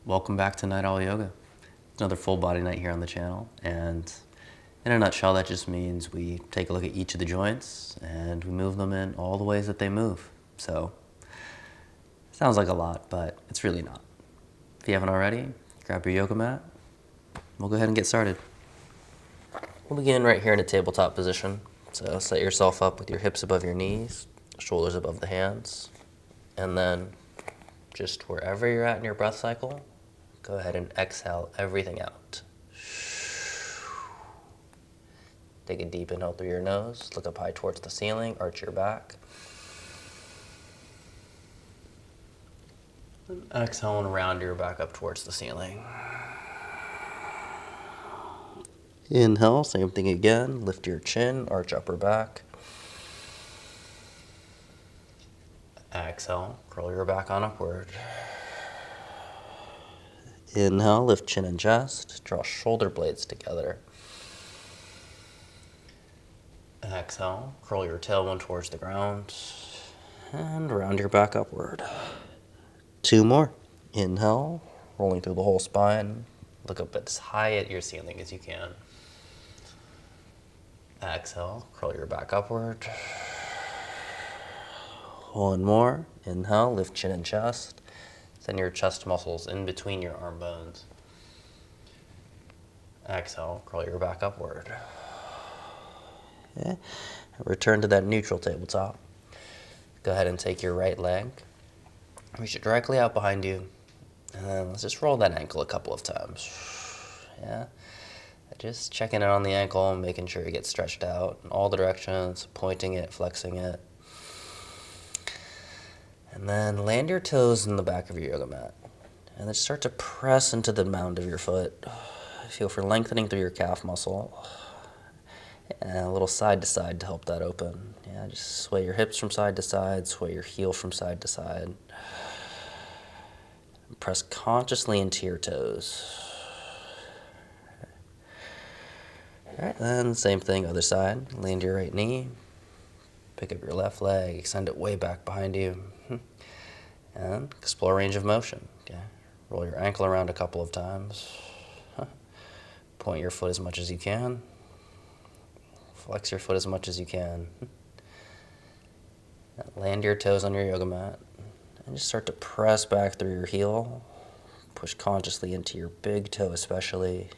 Welcome back to Night Owl Yoga. It's another full body night here on the channel, and in a nutshell that just means we take a look at each of the joints and we move them in all the ways that they move. So, sounds like a lot, but it's really not. If you haven't already, grab your yoga mat. We'll go ahead and get started. We'll begin right here in a tabletop position. So set yourself up with your hips above your knees, shoulders above the hands, and then just wherever you're at in your breath cycle, go ahead and exhale everything out. Take a deep inhale through your nose, look up high towards the ceiling, arch your back. And exhale and round your back up towards the ceiling. Inhale, same thing again, lift your chin, arch upper back. Exhale, curl your back on upward. Inhale, lift chin and chest, draw shoulder blades together. Exhale, curl your tailbone towards the ground and round your back upward. 2 more. Inhale, rolling through the whole spine. Look up as high at your ceiling as you can. Exhale, curl your back upward. 1 more. Inhale, lift chin and chest. Send your chest muscles in between your arm bones. Exhale, curl your back upward. Okay. Return to that neutral tabletop. Go ahead and take your right leg, reach it directly out behind you, and then let's just roll that ankle a couple of times. Yeah, just checking in on the ankle and making sure it gets stretched out in all the directions, pointing it, flexing it. And then land your toes in the back of your yoga mat, and then start to press into the mound of your foot. Feel for lengthening through your calf muscle. And a little side to side to help that open. Yeah, just sway your hips from side to side, sway your heel from side to side. And press consciously into your toes. All right, then same thing, other side. Land your right knee, pick up your left leg, extend it way back behind you, and explore range of motion. Okay, roll your ankle around a couple of times. Point your foot as much as you can. Flex your foot as much as you can. Land your toes on your yoga mat and just start to press back through your heel. Push consciously into your big toe especially.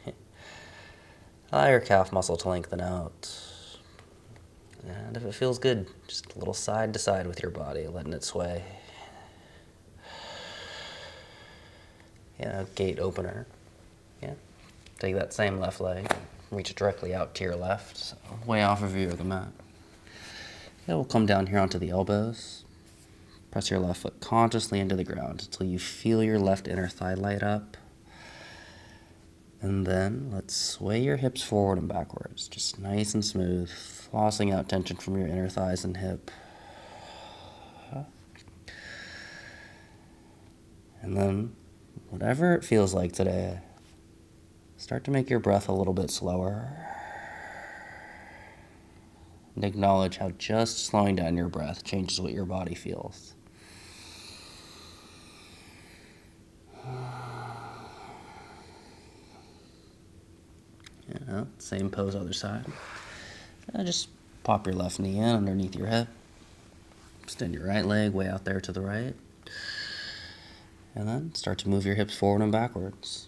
Allow your calf muscle to lengthen out. And if it feels good, just a little side to side with your body, letting it sway. Yeah, gate opener. Yeah. Take that same left leg. Reach it directly out to your left, so way off of your yoga mat. Yeah, we'll come down here onto the elbows. Press your left foot consciously into the ground until you feel your left inner thigh light up. And then let's sway your hips forward and backwards, just nice and smooth, flossing out tension from your inner thighs and hip. And then, whatever it feels like today, start to make your breath a little bit slower. And acknowledge how just slowing down your breath changes what your body feels. Yeah, same pose, other side. And just pop your left knee in underneath your hip. Extend your right leg way out there to the right. And then start to move your hips forward and backwards.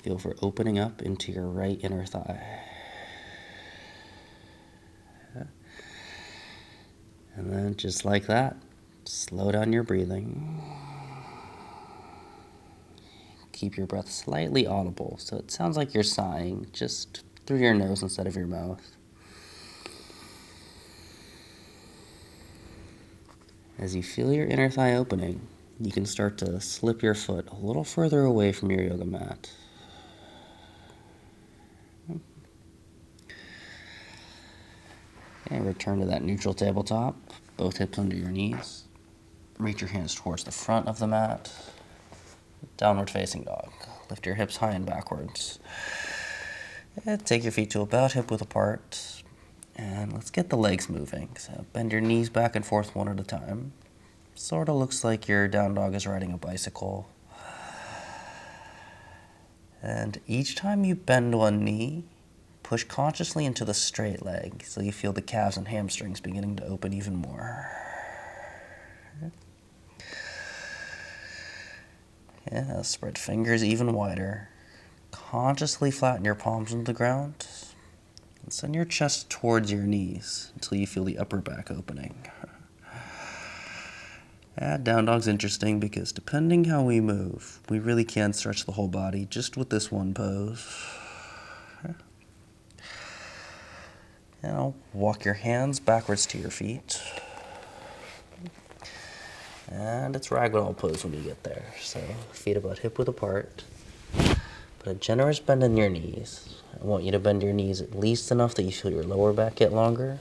Feel for opening up into your right inner thigh. And then just like that, slow down your breathing. Keep your breath slightly audible, so it sounds like you're sighing, just through your nose instead of your mouth. As you feel your inner thigh opening, you can start to slip your foot a little further away from your yoga mat. And return to that neutral tabletop, both hips under your knees. Reach your hands towards the front of the mat. Downward facing dog. Lift your hips high and backwards. And take your feet to about hip width apart. And let's get the legs moving. So bend your knees back and forth one at a time. Sort of looks like your down dog is riding a bicycle. And each time you bend one knee, push consciously into the straight leg so you feel the calves and hamstrings beginning to open even more. Yeah, spread fingers even wider. Consciously flatten your palms into the ground and send your chest towards your knees until you feel the upper back opening. Down dog's interesting because depending how we move, we really can stretch the whole body just with this one pose. Now walk your hands backwards to your feet. And it's ragdoll pose when you get there. So feet about hip width apart. Put a generous bend in your knees. I want you to bend your knees at least enough that you feel your lower back get longer.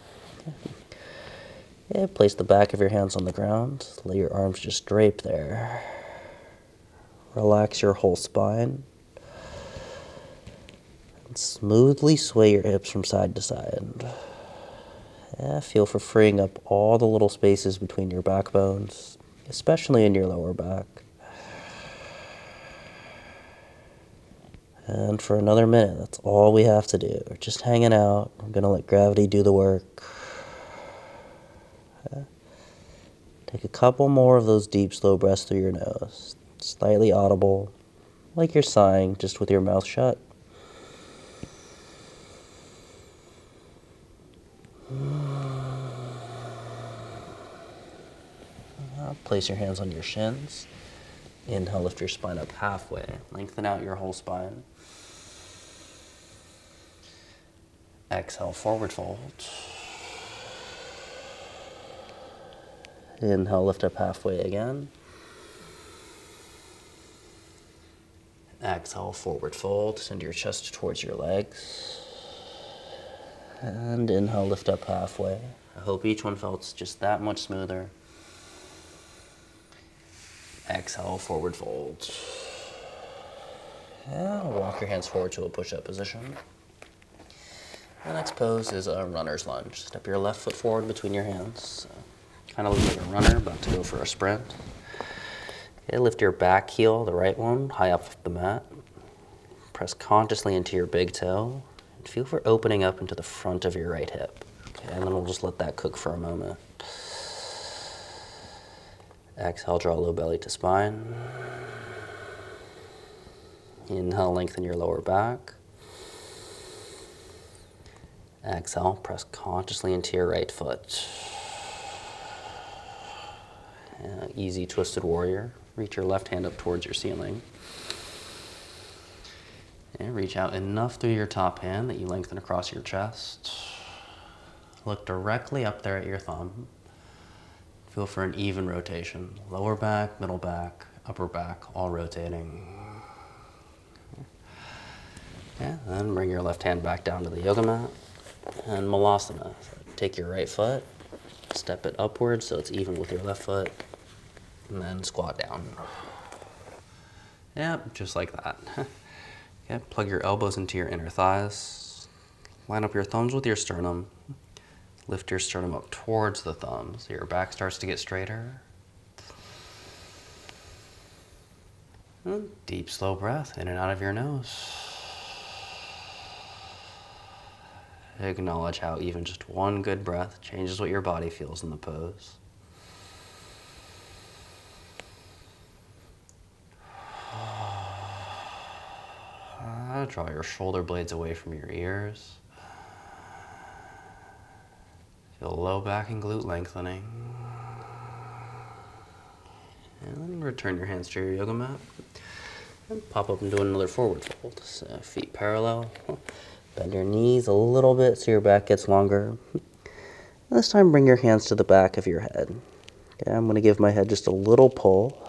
Yeah, place the back of your hands on the ground. Let your arms just drape there. Relax your whole spine. And smoothly sway your hips from side to side. Yeah, feel for freeing up all the little spaces between your backbones, especially in your lower back. And for another minute, that's all we have to do. We're just hanging out. I'm going to let gravity do the work. Take a couple more of those deep, slow breaths through your nose. Slightly audible, like you're sighing, just with your mouth shut. Place your hands on your shins. Inhale, lift your spine up halfway. Lengthen out your whole spine. Exhale, forward fold. Inhale, lift up halfway again. Exhale, forward fold. Send your chest towards your legs. And inhale, lift up halfway. I hope each one felt just that much smoother. Exhale, forward fold. And walk your hands forward to a push-up position. The next pose is a runner's lunge. Step your left foot forward between your hands. Kind of look like a runner about to go for a sprint. Okay, lift your back heel, the right one, high off the mat. Press consciously into your big toe. And feel for opening up into the front of your right hip. Okay, and then we'll just let that cook for a moment. Exhale, draw low belly to spine. Inhale, lengthen your lower back. Exhale, press consciously into your right foot. Easy twisted warrior. Reach your left hand up towards your ceiling. And reach out enough through your top hand that you lengthen across your chest. Look directly up there at your thumb. Feel for an even rotation. Lower back, middle back, upper back, all rotating. Yeah, then bring your left hand back down to the yoga mat. And malasana. So take your right foot, step it upwards so it's even with your left foot, and then squat down. Yep, just like that. Okay, plug your elbows into your inner thighs. Line up your thumbs with your sternum. Lift your sternum up towards the thumbs so your back starts to get straighter. And deep, slow breath in and out of your nose. Acknowledge how even just one good breath changes what your body feels in the pose. Draw your shoulder blades away from your ears. Feel low back and glute lengthening. And then return your hands to your yoga mat. And pop up and do another forward fold. So feet parallel. Bend your knees a little bit so your back gets longer. This time bring your hands to the back of your head. Okay, I'm going to give my head just a little pull.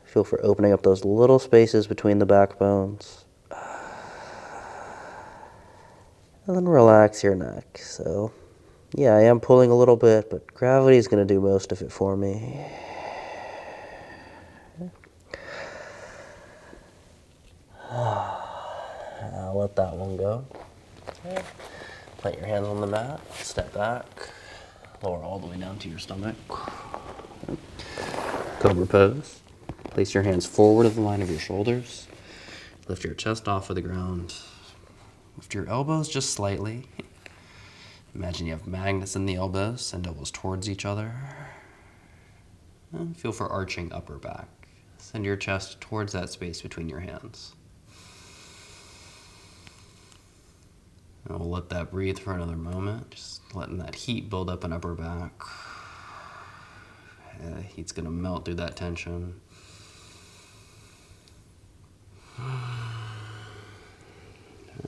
Feel for opening up those little spaces between the backbones. And then relax your neck. So, yeah, I am pulling a little bit, but gravity is going to do most of it for me. I'll let that one go. Okay. Plant your hands on the mat, step back, lower all the way down to your stomach. Cobra pose. Place your hands forward of the line of your shoulders. Lift your chest off of the ground. Lift your elbows just slightly. Imagine you have magnets in the elbows, send elbows towards each other. And feel for arching upper back. Send your chest towards that space between your hands. And we'll let that breathe for another moment, just letting that heat build up in upper back. The heat's gonna melt through that tension.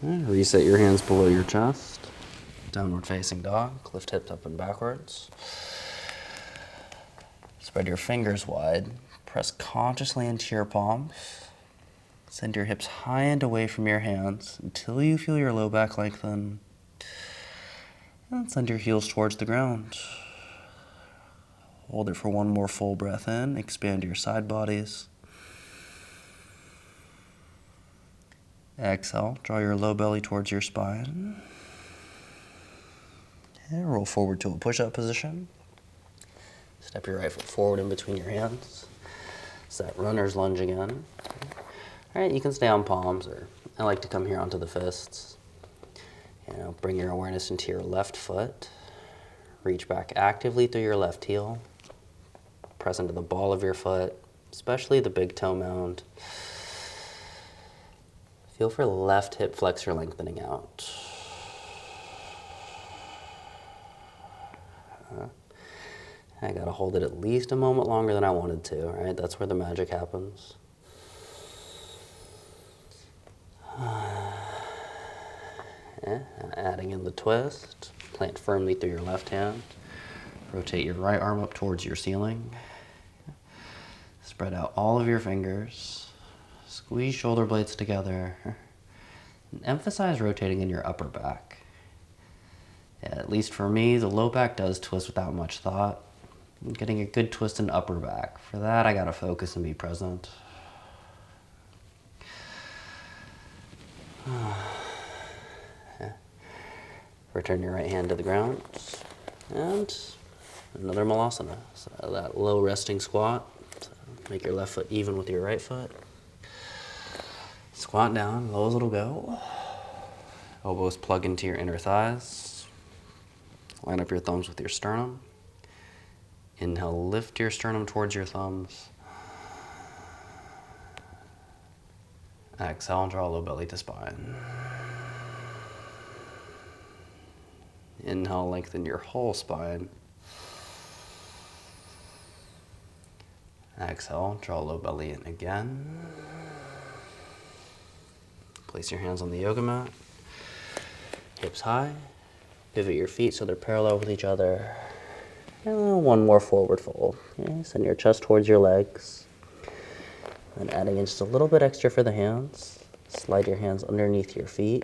Reset your hands below your chest. Downward facing dog. Lift hips up and backwards. Spread your fingers wide. Press consciously into your palms. Send your hips high and away from your hands until you feel your low back lengthen. And send your heels towards the ground. Hold it for one more full breath in. Expand your side bodies. Exhale, draw your low belly towards your spine. And roll forward to a push-up position. Step your right foot forward in between your hands. It's that runner's lunge again. All right, you can stay on palms, or I like to come here onto the fists. Bring your awareness into your left foot. Reach back actively through your left heel. Press into the ball of your foot, especially the big toe mound. Feel for left hip flexor lengthening out. I gotta hold it at least a moment longer than I wanted to, right? That's where the magic happens. Adding in the twist. Plant firmly through your left hand. Rotate your right arm up towards your ceiling. Spread out all of your fingers. Squeeze shoulder blades together. And emphasize rotating in your upper back. At least for me, the low back does twist without much thought. I'm getting a good twist in upper back. For that, I gotta focus and be present. Return your right hand to the ground. And another malasana. So that low resting squat. So make your left foot even with your right foot. Squat down, low as it'll go. Elbows plug into your inner thighs. Line up your thumbs with your sternum. Inhale, lift your sternum towards your thumbs. Exhale, draw low belly to spine. Inhale, lengthen your whole spine. Exhale, draw low belly in again. Place your hands on the yoga mat. Hips high. Pivot your feet so they're parallel with each other. And one more forward fold. Okay, send your chest towards your legs. And adding in just a little bit extra for the hands. Slide your hands underneath your feet.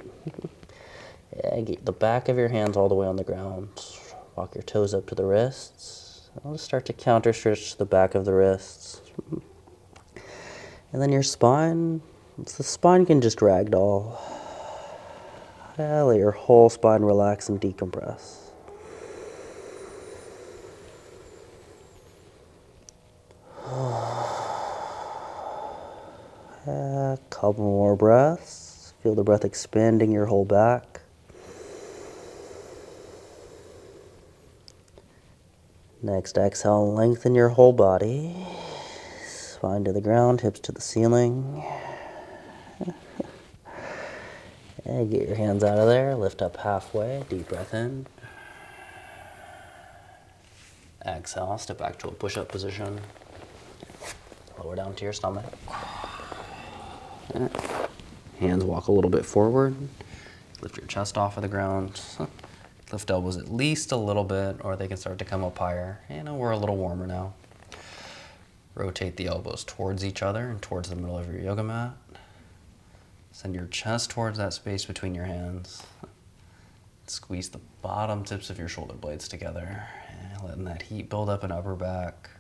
Yeah, get the back of your hands all the way on the ground. Walk your toes up to the wrists. I'll just start to counter stretch the back of the wrists. And then your spine. The spine can just ragdoll. Yeah, let your whole spine relax and decompress. A couple more breaths. Feel the breath expanding your whole back. Next exhale, lengthen your whole body. Spine to the ground, hips to the ceiling. And get your hands out of there. Lift up halfway. Deep breath in. Exhale, step back to a push-up position. Lower down to your stomach. Hands walk a little bit forward. Lift your chest off of the ground. Lift elbows at least a little bit, or they can start to come up higher. We're a little warmer now. Rotate the elbows towards each other and towards the middle of your yoga mat. Send your chest towards that space between your hands. Squeeze the bottom tips of your shoulder blades together. Letting that heat build up in upper back.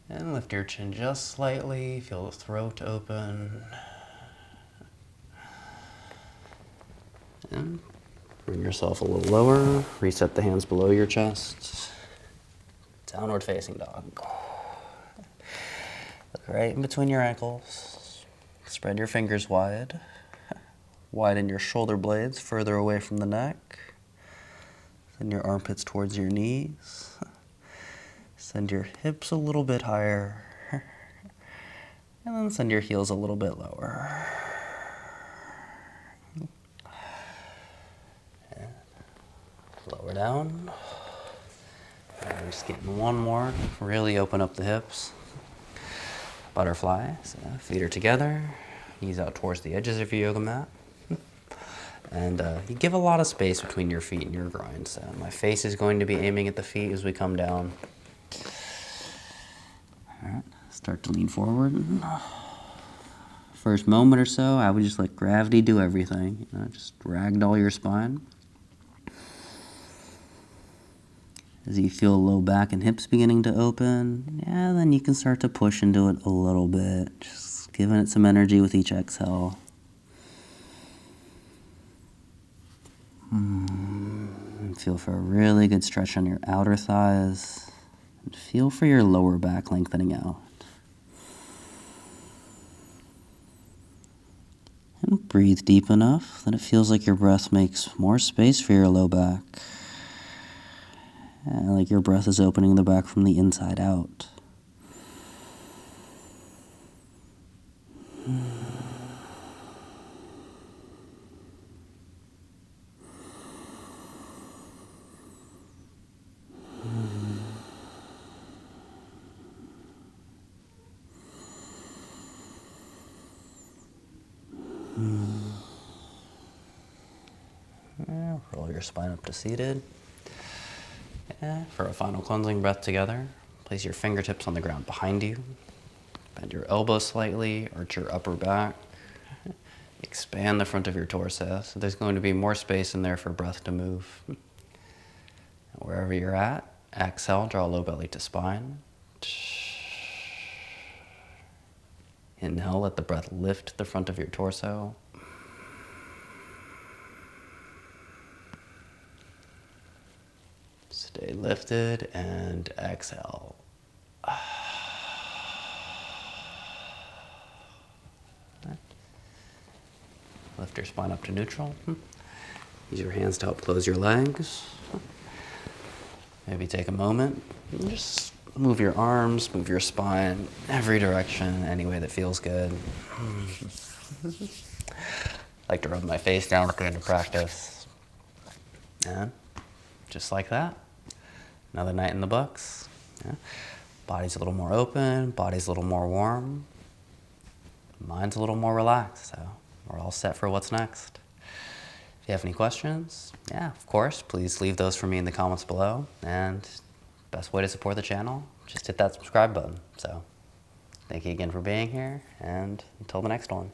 And lift your chin just slightly. Feel the throat open. And bring yourself a little lower. Reset the hands below your chest. Downward facing dog. Look right in between your ankles. Spread your fingers wide. Widen your shoulder blades further away from the neck. Send your armpits towards your knees. Send your hips a little bit higher. And then send your heels a little bit lower. And lower down. And we're just getting one more. Really open up the hips. Butterfly. So feet are together. Knees out towards the edges of your yoga mat. And you give a lot of space between your feet and your groins. So my face is going to be aiming at the feet as we come down. All right, start to lean forward. First moment or so, I would just let gravity do everything. Just ragdoll your spine. As you feel low back and hips beginning to open, yeah, then you can start to push into it a little bit. Just giving it some energy with each exhale. And feel for a really good stretch on your outer thighs. And feel for your lower back lengthening out. And breathe deep enough that it feels like your breath makes more space for your low back. And like your breath is opening the back from the inside out. Roll your spine up to seated. For a final cleansing breath together, place your fingertips on the ground behind you. Bend your elbows slightly, arch your upper back. Expand the front of your torso, so there's going to be more space in there for breath to move. And wherever you're at, exhale, draw low belly to spine. Inhale, let the breath lift the front of your torso. Stay lifted and exhale. Lift your spine up to neutral. Use your hands to help close your legs. Maybe take a moment and just move your arms, move your spine, every direction, any way that feels good. I like to rub my face down at the end of practice. And just like that, another night in the books. Yeah. Body's a little more open, body's a little more warm, mind's a little more relaxed, so we're all set for what's next. If you have any questions, yeah, of course, please leave those for me in the comments below. And best way to support the channel, just hit that subscribe button. So thank you again for being here, and until the next one.